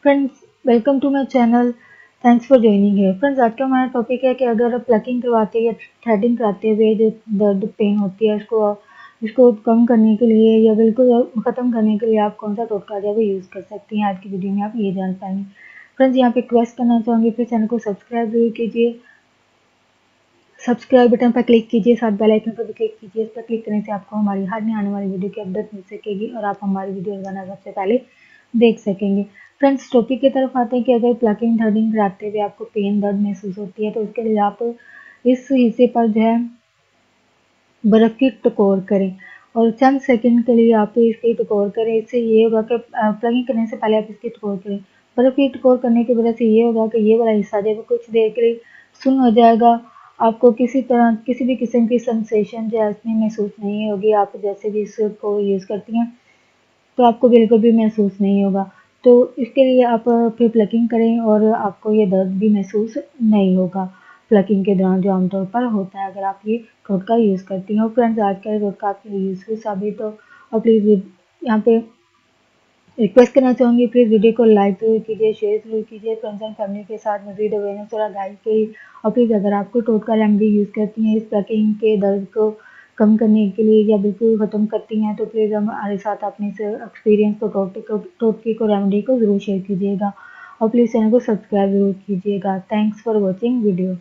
Friends, welcome to my channel. Thanks for joining here. Friends, आज का हमारा topic है कि अगर आप प्लकिंग करवाते या थ्रेडिंग कराते हुए जो दर्द पेन होती है उसको कम करने के लिए या बिल्कुल ख़त्म करने के लिए आप कौन सा टोटका जो है वो यूज़ कर सकती हैं। आज की वीडियो में आप ये जान पाएंगे। फ्रेंड्स, यहाँ पे रिक्वेस्ट करना चाहूँगी, फिर चैनल को सब्सक्राइब जरूर कीजिए। सब्सक्राइब बटन पर क्लिक कीजिए, साथ बेल आइकन पर भी क्लिक कीजिए। इस पर क्लिक करने से आपको हमारी हर नई आने वाली वीडियो की अपडेट मिल सकेगी और आप हमारी वीडियो रोजाना सबसे पहले देख सकेंगे। फ्रेंड्स, टॉपिक की तरफ आते हैं कि अगर प्लकिंग थ्रेडिंग कराते हुए आपको पेन दर्द महसूस होती है तो उसके लिए आप इस हिस्से पर जो है बर्फ की टकोर करें और चंद सेकंड के लिए आप इसकी टकोर करें। इससे ये होगा कि प्लगिंग करने से पहले आप इसकी टकोर करें। बर्फ की टकोर करने की वजह से ये होगा कि ये वाला हिस्सा जो है वो कुछ देर के लिए सुन्न हो जाएगा। आपको किसी भी किस्म की सेंसेशन जो है इसमें महसूस नहीं होगी। आप जैसे भी इसको यूज़ करती हैं तो आपको बिल्कुल भी महसूस नहीं होगा। तो इसके लिए आप फिर प्लकिंग करें और आपको ये दर्द भी महसूस नहीं होगा प्लकिंग के दौरान, जो आमतौर पर होता है अगर आप ये टोटका यूज़ करती हैं। और फ्रेंड्स, आज का ये टोटका आपके लिए यूज़फुल साबित हो और प्लीज़ यहाँ पे रिक्वेस्ट करना चाहूँगी, प्लीज़ वीडियो को लाइक ज़रूर कीजिए, शेयर ज़रूर कीजिए फ्रेंड्स एंड फैमिली के साथ मज़ीद अवेयरनेस और गाइड के लिए। और प्लीज़ अगर आपको टोटका रेमेडी यूज़ करती हैं इस प्लकिंग के दर्द को कम करने के लिए या बिल्कुल ख़त्म करती हैं तो प्लीज़ हमारे साथ अपने इस एक्सपीरियंस को टोटके को रेमेडी को ज़रूर शेयर कीजिएगा और प्लीज़ चैनल को सब्सक्राइब ज़रूर कीजिएगा। Thanks for watching video.